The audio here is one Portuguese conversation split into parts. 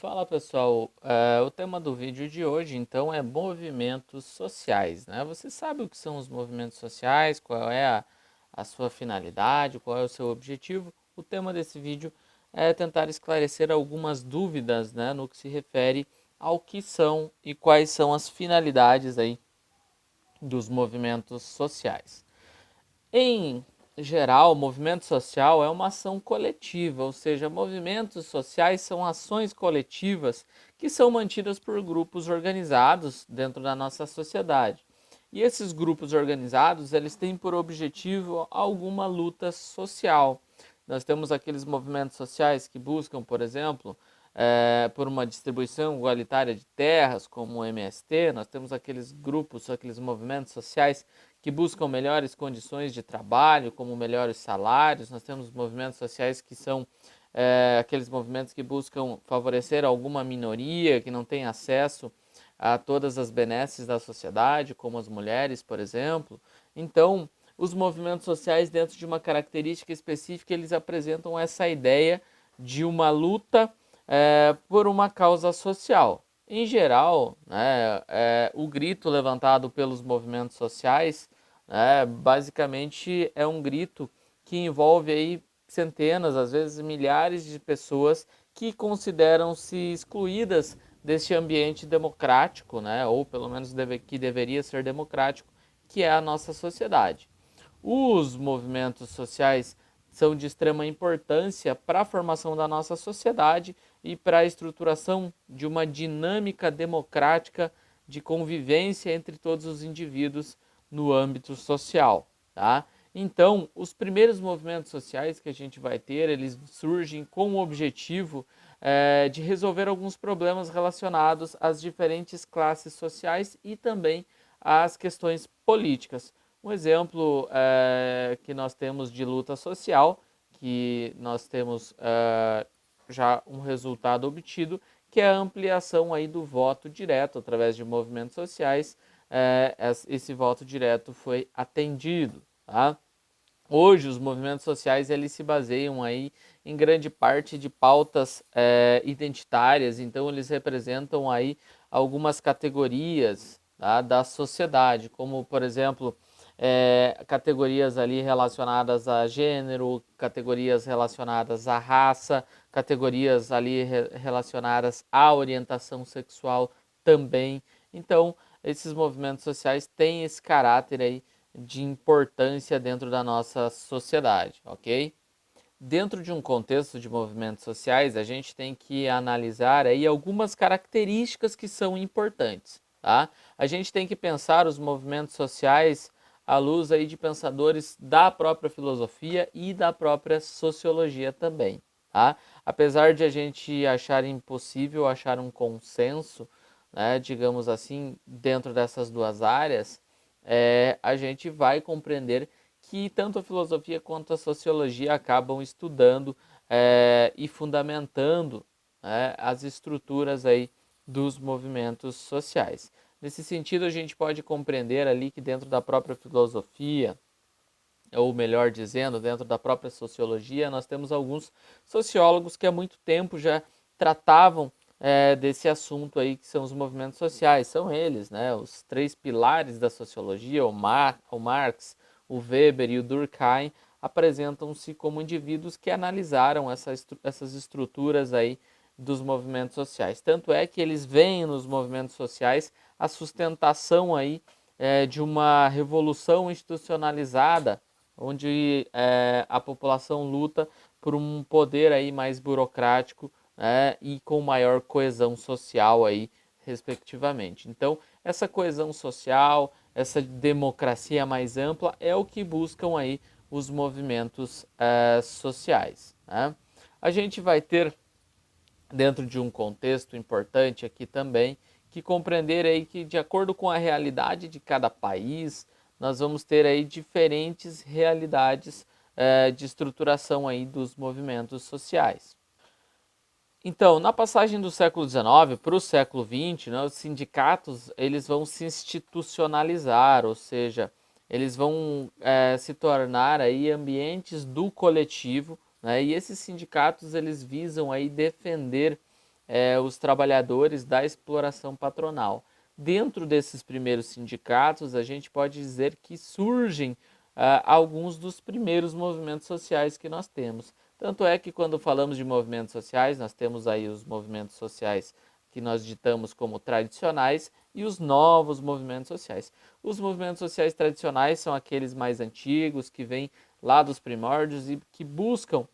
Fala pessoal, o tema do vídeo de hoje então é movimentos sociais, né? Você sabe o que são os movimentos sociais, qual é a sua finalidade, qual é o seu objetivo? O tema desse vídeo é tentar esclarecer algumas dúvidas, né, no que se refere ao que são e quais são as finalidades aí dos movimentos sociais. Em geral, o movimento social é uma ação coletiva, ou seja, movimentos sociais são ações coletivas que são mantidas por grupos organizados dentro da nossa sociedade. E esses grupos organizados, eles têm por objetivo alguma luta social. Nós temos aqueles movimentos sociais que buscam, por exemplo, por uma distribuição igualitária de terras, como o MST. Nós temos aqueles grupos, aqueles movimentos sociais que buscam melhores condições de trabalho, como melhores salários. Nós temos movimentos sociais que são aqueles movimentos que buscam favorecer alguma minoria que não tem acesso a todas as benesses da sociedade, como as mulheres, por exemplo. Então, os movimentos sociais, dentro de uma característica específica, eles apresentam essa ideia de uma luta por uma causa social. Em geral, né, o grito levantado pelos movimentos sociais, basicamente é um grito que envolve aí centenas, às vezes milhares de pessoas que consideram-se excluídas deste ambiente democrático, né, ou pelo menos que deveria ser democrático, que é a nossa sociedade. Os movimentos sociais são de extrema importância para a formação da nossa sociedade e para a estruturação de uma dinâmica democrática de convivência entre todos os indivíduos no âmbito social, tá? Então, os primeiros movimentos sociais que a gente vai ter, eles surgem com o objetivo de resolver alguns problemas relacionados às diferentes classes sociais e também às questões políticas. Um exemplo que nós temos de luta social, que nós temos já um resultado obtido, que é a ampliação aí do voto direto através de movimentos sociais. Esse voto direto foi atendido, tá? Hoje os movimentos sociais eles se baseiam aí em grande parte de pautas identitárias, então eles representam aí algumas categorias, tá, da sociedade, como por exemplo categorias ali relacionadas a gênero, categorias relacionadas à raça, categorias ali relacionadas à orientação sexual também. Então esses movimentos sociais têm esse caráter aí de importância dentro da nossa sociedade, ok? Dentro de um contexto de movimentos sociais, a gente tem que analisar aí algumas características que são importantes, tá? A gente tem que pensar os movimentos sociais à luz aí de pensadores da própria filosofia e da própria sociologia também, tá? Apesar de a gente achar impossível achar um consenso, né, digamos assim, dentro dessas duas áreas, a gente vai compreender que tanto a filosofia quanto a sociologia acabam estudando e fundamentando, as estruturas aí dos movimentos sociais. Nesse sentido, a gente pode compreender ali que dentro da própria filosofia, ou melhor dizendo, dentro da própria sociologia, nós temos alguns sociólogos que há muito tempo já tratavam desse assunto aí, que são os movimentos sociais. São eles, né, os três pilares da sociologia, o Marx, o Weber e o Durkheim, apresentam-se como indivíduos que analisaram essas estruturas aí dos movimentos sociais. Tanto é que eles veem nos movimentos sociais a sustentação aí de uma revolução institucionalizada, onde a população luta por um poder aí mais burocrático, e com maior coesão social aí, respectivamente. Então, essa coesão social, essa democracia mais ampla é o que buscam aí os movimentos sociais, né? A gente vai ter, dentro de um contexto importante aqui também, que compreender aí que, de acordo com a realidade de cada país, nós vamos ter aí diferentes realidades de estruturação aí dos movimentos sociais. Então, na passagem do século XIX para o século XX, né, os sindicatos eles vão se institucionalizar, ou seja, eles vão se tornar aí ambientes do coletivo, né, e esses sindicatos eles visam aí defender os trabalhadores da exploração patronal. Dentro desses primeiros sindicatos, a gente pode dizer que surgem alguns dos primeiros movimentos sociais que nós temos. Tanto é que quando falamos de movimentos sociais, nós temos aí os movimentos sociais que nós ditamos como tradicionais e os novos movimentos sociais. Os movimentos sociais tradicionais são aqueles mais antigos, que vêm lá dos primórdios e que buscam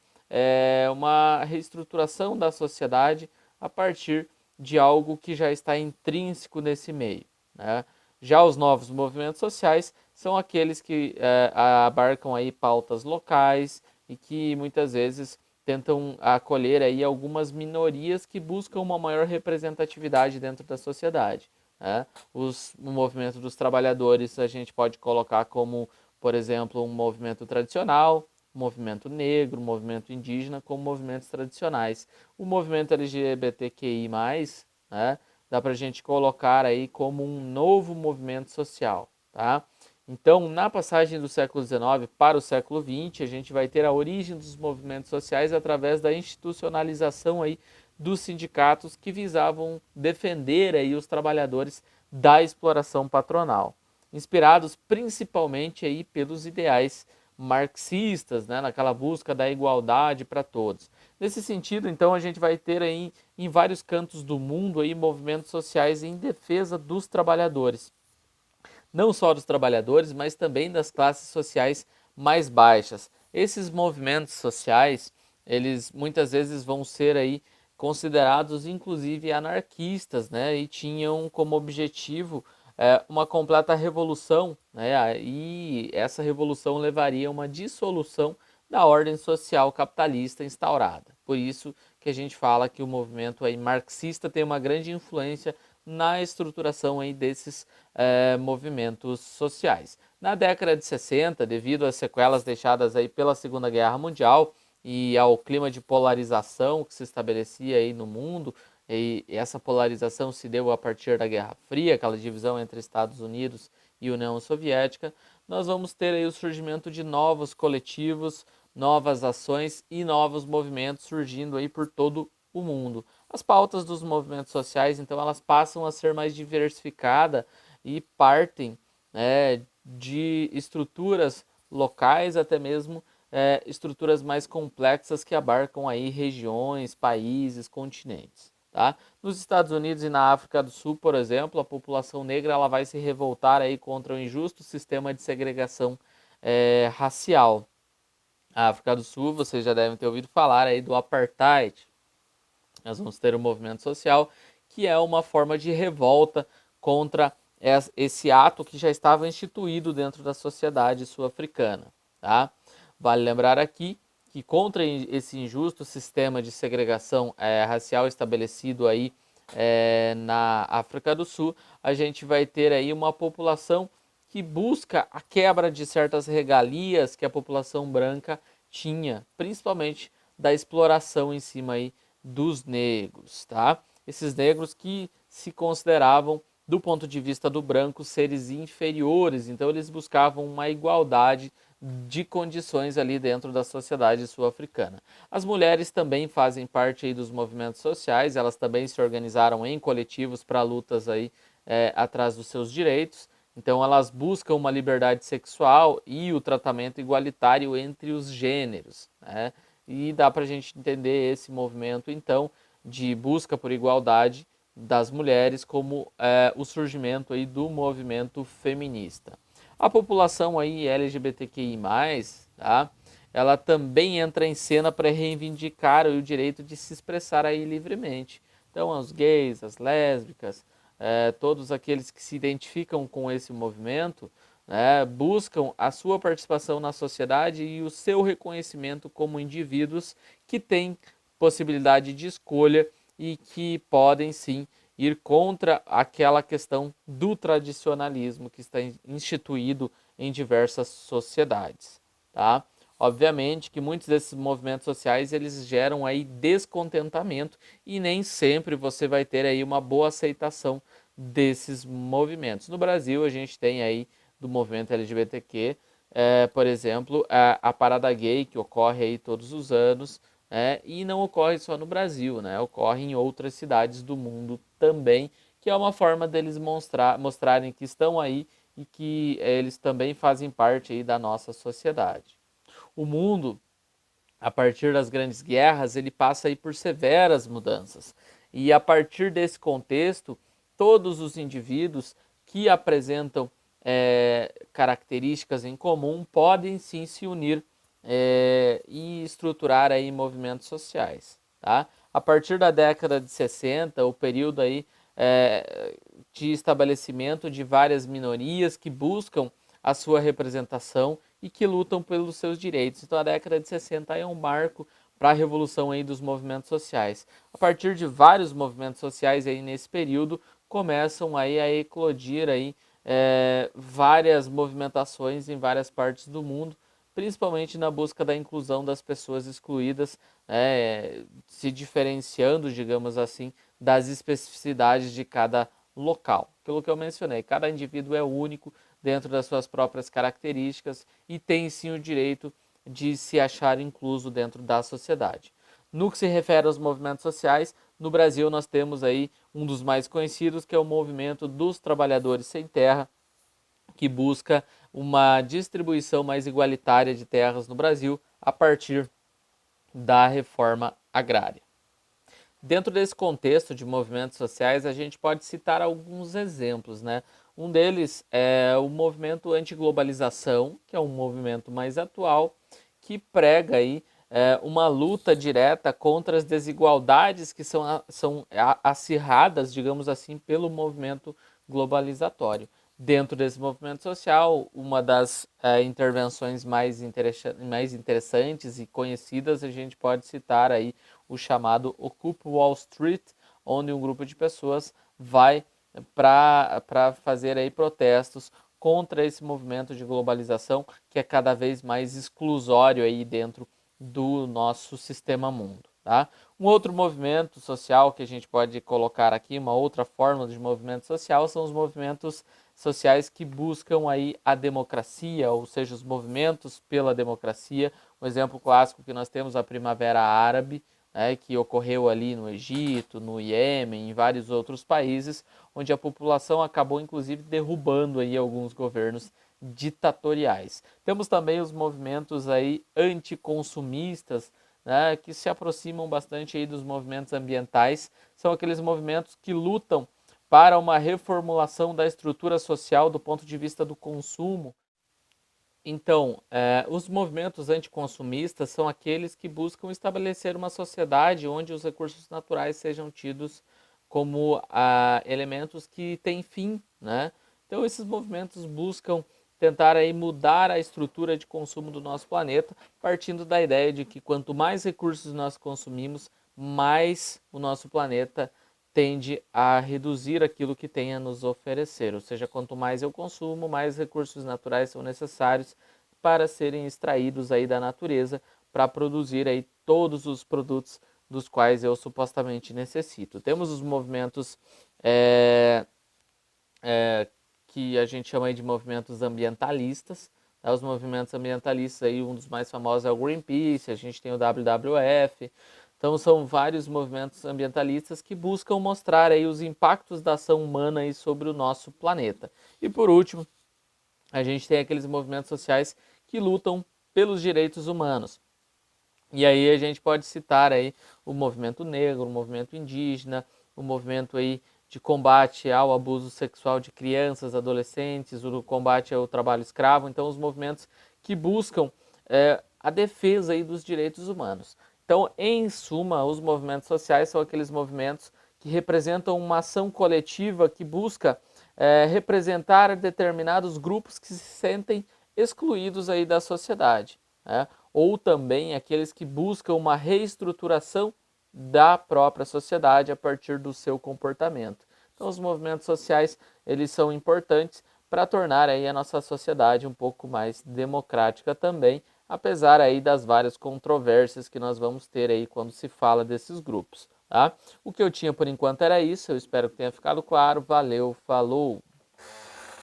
uma reestruturação da sociedade a partir de algo que já está intrínseco nesse meio, né? Já os novos movimentos sociais são aqueles que abarcam aí pautas locais e que muitas vezes tentam acolher aí algumas minorias que buscam uma maior representatividade dentro da sociedade, né? O movimento dos trabalhadores a gente pode colocar como, por exemplo, um movimento tradicional, movimento negro, movimento indígena, como movimentos tradicionais. O movimento LGBTQI+, né, dá para a gente colocar aí como um novo movimento social, tá? Então, na passagem do século XIX para o século XX, a gente vai ter a origem dos movimentos sociais através da institucionalização aí dos sindicatos que visavam defender aí os trabalhadores da exploração patronal, inspirados principalmente aí pelos ideais marxistas, né, naquela busca da igualdade para todos. Nesse sentido, então, a gente vai ter aí em vários cantos do mundo aí movimentos sociais em defesa dos trabalhadores. Não só dos trabalhadores, mas também das classes sociais mais baixas. Esses movimentos sociais, eles muitas vezes vão ser aí considerados inclusive anarquistas, né? E tinham como objetivo uma completa revolução, né? E essa revolução levaria a uma dissolução da ordem social capitalista instaurada. Por isso que a gente fala que o movimento aí marxista tem uma grande influência na estruturação aí desses movimentos sociais. Na década de 60, devido às sequelas deixadas aí pela Segunda Guerra Mundial e ao clima de polarização que se estabelecia aí no mundo, e essa polarização se deu a partir da Guerra Fria, aquela divisão entre Estados Unidos e União Soviética, nós vamos ter aí o surgimento de novos coletivos, novas ações e novos movimentos surgindo aí por todo o mundo. As pautas dos movimentos sociais, então, elas passam a ser mais diversificadas e partem, né, de estruturas locais até mesmo estruturas mais complexas que abarcam aí regiões, países, continentes. Tá? Nos Estados Unidos e na África do Sul, por exemplo, a população negra ela vai se revoltar aí contra o injusto sistema de segregação racial. A África do Sul, vocês já devem ter ouvido falar aí do apartheid. Nós vamos ter um movimento social que é uma forma de revolta contra esse ato que já estava instituído dentro da sociedade sul-africana. Tá? Vale lembrar aqui que contra esse injusto sistema de segregação racial estabelecido aí na África do Sul, a gente vai ter aí uma população que busca a quebra de certas regalias que a população branca tinha, principalmente da exploração em cima aí dos negros, tá? Esses negros que se consideravam, do ponto de vista do branco, seres inferiores, então eles buscavam uma igualdade de condições ali dentro da sociedade sul-africana. As mulheres também fazem parte aí dos movimentos sociais, elas também se organizaram em coletivos para lutas aí atrás dos seus direitos, então elas buscam uma liberdade sexual e o tratamento igualitário entre os gêneros, né? E dá para a gente entender esse movimento, então, de busca por igualdade das mulheres como o surgimento aí do movimento feminista. A população aí LGBTQI+, tá? Ela também entra em cena para reivindicar o direito de se expressar aí livremente. Então, os gays, as lésbicas, todos aqueles que se identificam com esse movimento, né, buscam a sua participação na sociedade e o seu reconhecimento como indivíduos que têm possibilidade de escolha e que podem sim ir contra aquela questão do tradicionalismo que está instituído em diversas sociedades, tá? Obviamente que muitos desses movimentos sociais eles geram aí descontentamento e nem sempre você vai ter aí uma boa aceitação desses movimentos. No Brasil a gente tem aí do movimento LGBTQ, por exemplo, a parada gay que ocorre aí todos os anos, e não ocorre só no Brasil, né? Ocorre em outras cidades do mundo também, que é uma forma deles mostrarem que estão aí e que eles também fazem parte aí da nossa sociedade. O mundo, a partir das grandes guerras, ele passa aí por severas mudanças. E a partir desse contexto, todos os indivíduos que apresentam características em comum podem sim se unir e estruturar aí movimentos sociais. Tá? A partir da década de 60, o período aí de estabelecimento de várias minorias que buscam a sua representação e que lutam pelos seus direitos. Então a década de 60 é um marco para a revolução aí dos movimentos sociais. A partir de vários movimentos sociais aí nesse período começam aí a eclodir aí várias movimentações em várias partes do mundo, principalmente na busca da inclusão das pessoas excluídas, se diferenciando, digamos assim, das especificidades de cada local. Pelo que eu mencionei, cada indivíduo é único dentro das suas próprias características e tem sim o direito de se achar incluso dentro da sociedade. No que se refere aos movimentos sociais, no Brasil nós temos aí um dos mais conhecidos, que é o movimento dos trabalhadores sem terra, que busca uma distribuição mais igualitária de terras no Brasil a partir da reforma agrária. Dentro desse contexto de movimentos sociais, a gente pode citar alguns exemplos, né? Um deles é o movimento antiglobalização, que é um movimento mais atual, que prega aí uma luta direta contra as desigualdades que são acirradas, digamos assim, pelo movimento globalizatório. Dentro desse movimento social, uma das intervenções mais interessantes e conhecidas, a gente pode citar aí o chamado Occupy Wall Street, onde um grupo de pessoas vai para fazer aí protestos contra esse movimento de globalização que é cada vez mais exclusório aí dentro do nosso sistema mundo. Tá? Um outro movimento social que a gente pode colocar aqui, uma outra forma de movimento social, são os movimentos sociais que buscam aí a democracia, ou seja, os movimentos pela democracia. Um exemplo clássico que nós temos, a Primavera Árabe, que ocorreu ali no Egito, no Iêmen, em vários outros países, onde a população acabou inclusive derrubando aí alguns governos ditatoriais. Temos também os movimentos aí anticonsumistas, né, que se aproximam bastante aí dos movimentos ambientais. São aqueles movimentos que lutam para uma reformulação da estrutura social do ponto de vista do consumo. Então, os movimentos anticonsumistas são aqueles que buscam estabelecer uma sociedade onde os recursos naturais sejam tidos como elementos que têm fim, né? Então, esses movimentos buscam tentar aí mudar a estrutura de consumo do nosso planeta, partindo da ideia de que quanto mais recursos nós consumimos, mais o nosso planeta tende a reduzir aquilo que tem a nos oferecer. Ou seja, quanto mais eu consumo, mais recursos naturais são necessários para serem extraídos aí da natureza para produzir aí todos os produtos dos quais eu supostamente necessito. Temos os movimentos que a gente chama aí de movimentos ambientalistas. Tá? Os movimentos ambientalistas, aí, um dos mais famosos é o Greenpeace, a gente tem o WWF. Então são vários movimentos ambientalistas que buscam mostrar aí os impactos da ação humana aí sobre o nosso planeta. E por último, a gente tem aqueles movimentos sociais que lutam pelos direitos humanos. E aí a gente pode citar aí o movimento negro, o movimento indígena, o movimento aí de combate ao abuso sexual de crianças, adolescentes, o combate ao trabalho escravo. Então, os movimentos que buscam a defesa aí dos direitos humanos. Então, em suma, os movimentos sociais são aqueles movimentos que representam uma ação coletiva que busca representar determinados grupos que se sentem excluídos aí da sociedade, né? Ou também aqueles que buscam uma reestruturação da própria sociedade a partir do seu comportamento. Então, os movimentos sociais, eles são importantes para tornar aí a nossa sociedade um pouco mais democrática também, apesar aí das várias controvérsias que nós vamos ter aí quando se fala desses grupos. Tá? O que eu tinha por enquanto era isso, eu espero que tenha ficado claro. Valeu, falou!